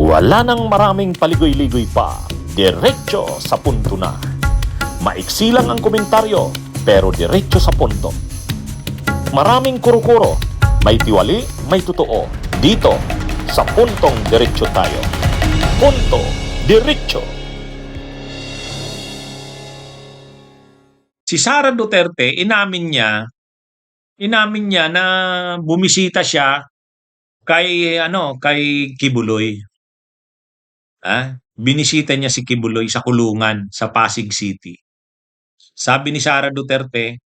Wala nang maraming paligoy-ligoy pa, diretso sa punto na. Maiksi lang ang komentaryo, pero diretso sa punto. Maraming kuro-kuro, may tiwali, may totoo. Dito, sa puntong diretso tayo. Punto, diretso. Si Sara Duterte, inamin niya na bumisita siya kay Kibuloy. Binisita niya si Kibuloy sa kulungan sa Pasig City. Sabi ni Sara Duterte,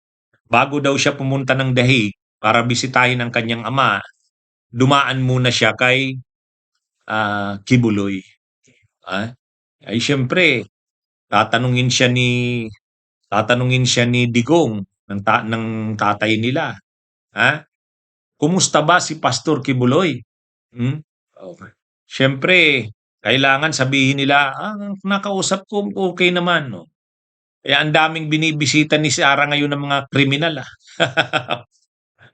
bago daw siya pumunta ng Dahig para bisitahin ang kanyang ama, dumaan muna siya kay Kibuloy. Ay siyempre, tatanungin siya ni Digong ng tatay nila. Kumusta ba si Pastor Kibuloy? Okay. Siyempre, kailangan sabihin nila, nakausap ko, okay naman. No? Ang daming binibisita ni Sara ngayon ng mga kriminal.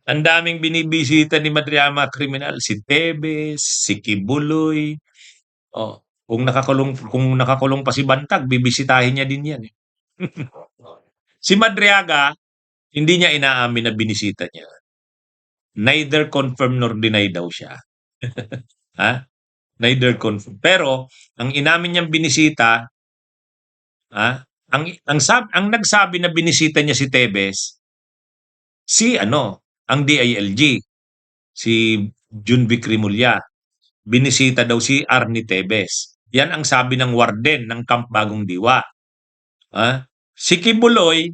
Ang daming binibisita ni Madriama kriminal. Si Tebes, si Kibuloy. Kung nakakulong pa si Bantag, bibisitahin niya din yan. Si Madriaga, hindi niya inaamin na binisita niya. Neither confirm nor deny daw siya. Neither confirm. Pero, ang inamin niyang binisita, ang nagsabi na binisita niya si Tebes, ang DILG, si Junvic Rimulya. Binisita daw si Arnie Tebes. Yan ang sabi ng warden ng Camp Bagong Diwa. Si Kibuloy,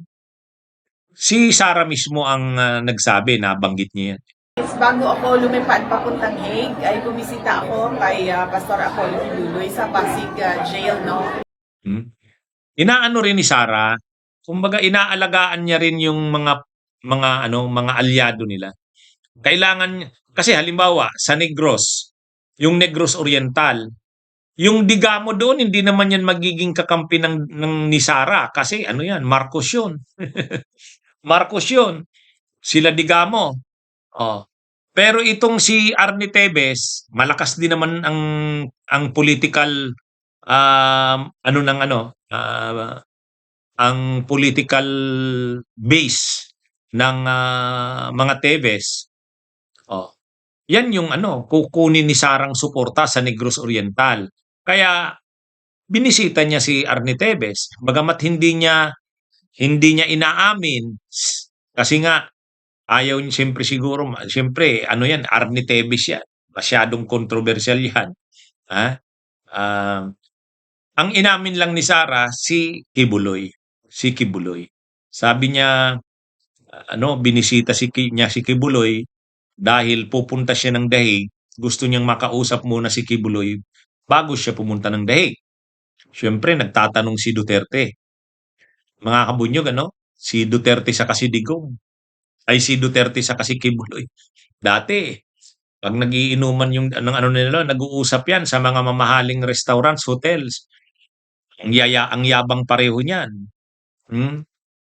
si Sara mismo ang nagsabi, nabanggit niya yan. Bago ako lumipad papuntang Hague, ay bumisita ako kay Pastor Apollo Kibuloy sa Pasig Jail, no? Inaano rin ni Sara, kumbaga inaalagaan niya rin yung mga alyado nila. Kailangan, kasi halimbawa, sa Negros, yung Negros Oriental, yung Digamo doon, hindi naman yan magiging kakampi ng ni Sara. Kasi yan, Marcos yun. Marcos yun. Sila Digamo. Pero itong si Arnie Tebes, malakas din naman ang political, ang political base ng mga Tebes. Yan yung kukunin ni Sarang suporta sa Negros Oriental. Kaya binisita niya si Arnie Tebes. Bagamat hindi niya inaamin kasi nga ayaw niya, siyempre yan, Arnie Tebes yan. Masyadong controversial yan. Ang inamin lang ni Sara si Kibuloy. Sabi niya binisita niya si Kibuloy dahil pupunta siya ng Dahig, gusto niyang makausap muna si Kibuloy bago siya pumunta ng Dahig. Siyempre, nagtatanong si Duterte. Mga kabunyog, si Duterte sa kasi Digong. Si Duterte sa kasi Kibuloy. Dati, pag nagiinuman yung nila, nag-uusap yan sa mga mamahaling restaurants, hotels. Ang yabang pareho niyan.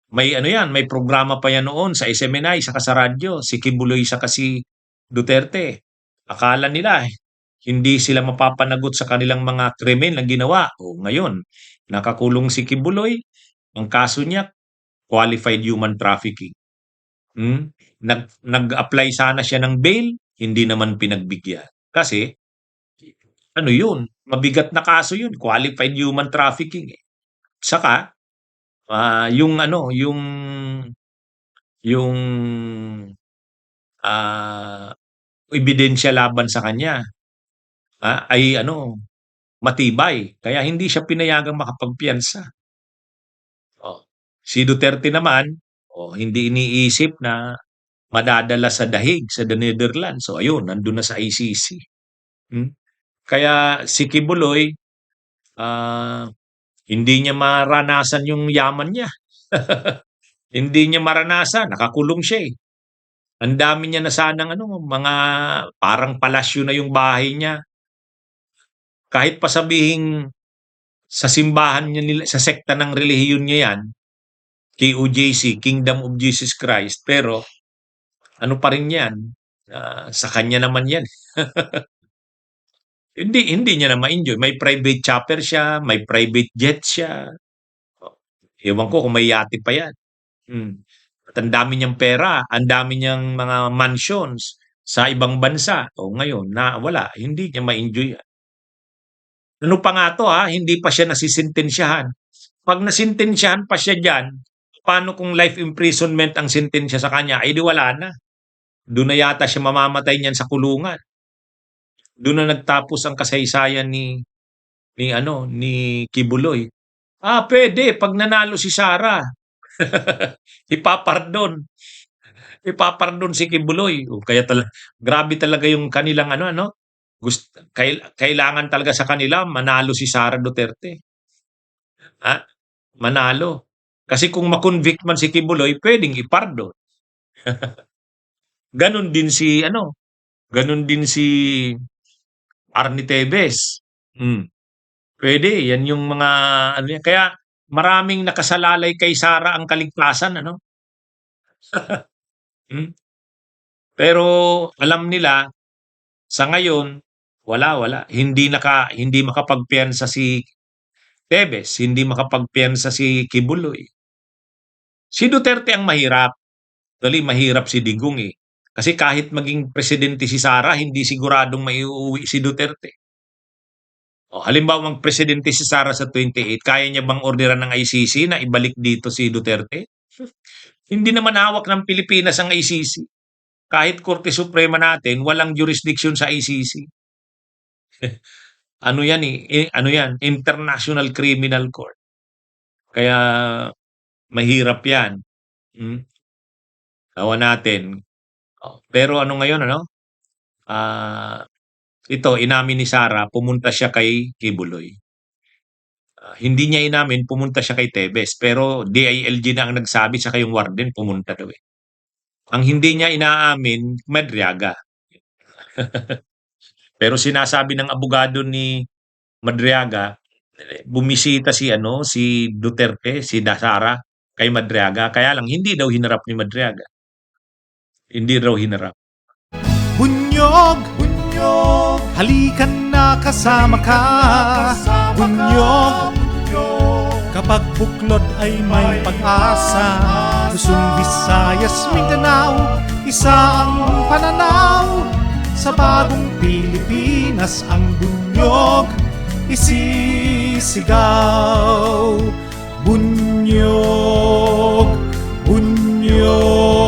May programa pa yan noon sa SMNI, saka sa radyo, si Kibuloy saka si Duterte. Akala nila hindi sila mapapanagot sa kanilang mga krimen na ginawa. Ngayon, nakakulong si Kibuloy, ang kaso niya, qualified human trafficking. Nag-apply sana siya ng bail, hindi naman pinagbigyan. Kasi, yun, mabigat na kaso yun, qualified human trafficking. Saka, yung ebidensya laban sa kanya ay matibay, kaya hindi siya pinayagang makapagpiyansa. Si Duterte naman hindi iniisip na madadala sa Dahig sa The Netherlands. So ayun, nandun na sa ICC. Kaya si Kibuloy hindi niya maranasan yung yaman niya. Hindi niya maranasan, nakakulong siya. Ang dami niya na sanang mga parang palasyo na yung bahay niya. Kahit pa sabihing sa simbahan niya, sa sekta ng relihiyon niya yan, KOJC, Kingdom of Jesus Christ, pero pa rin yan? Sa kanya naman yan. Hindi niya na ma-enjoy. May private chopper siya, may private jet siya. Oh, ewan ko kung may yate pa yan. At ang dami niyang pera, ang dami niyang mga mansions sa ibang bansa. O ngayon, na wala, hindi niya ma-enjoy yan. Ano pa nga to ha, hindi pa siya nasisintensyahan. Pag nasintensyahan pa siya dyan, paano kung life imprisonment ang sentensya sa kanya? Ay di wala na. Doon na yata siya mamamatay niyan sa kulungan. Doon na nagtapos ang kasaysayan ni Kibuloy. Pwede pag nanalo si Sara. Ipapardon. Ipapardon si Kibuloy. Kaya grabe talaga yung kanilang kailangan talaga sa kanila manalo si Sara Duterte. Ha? Manalo. Kasi kung makonvict man si Kibuloy, pwedeng ipardon. Ganon din si Arnie Tevez. Pwede, yan yung mga kaya maraming nakasalalay kay Sara ang kaligtasan, Hmm. Pero alam nila sa ngayon wala. Hindi makapagpiyansa si Tevez, hindi makapagpiyansa si Kibuloy. Si Duterte ang mahirap. Mahirap si Digong eh. Kasi kahit maging presidente si Sara, hindi siguradong maiuwi si Duterte. Halimbawa, ang presidente si Sara sa 28, kaya niya bang orderan ng ICC na ibalik dito si Duterte? Hindi naman hawak ng Pilipinas ang ICC. Kahit Korte Suprema natin, walang jurisdiction sa ICC. Ano yan eh? Ano yan? International Criminal Court. Kaya mahirap yan. Tawa natin. Pero ano ngayon, ito, inamin ni Sara, pumunta siya kay Kibuloy. Hindi niya inamin, pumunta siya kay Tevez. Pero DILG na ang nagsabi, sa yung warden, pumunta daw eh. Ang hindi niya inaamin, Madriaga. Pero sinasabi ng abogado ni Madriaga, bumisita si Duterte, si Sara, kay Madriaga. Kaya lang, hindi daw hinarap ni Madriaga. Hindi raw hinarap. Bunyog, halikan na kasama ka. Bunyog, kapag buklod ay may pag-asa. Luzon, Visayas, Mindanao, isa ang pananaw. Sa bagong Pilipinas ang bunyog isisigaw. Bunyog, bunyog.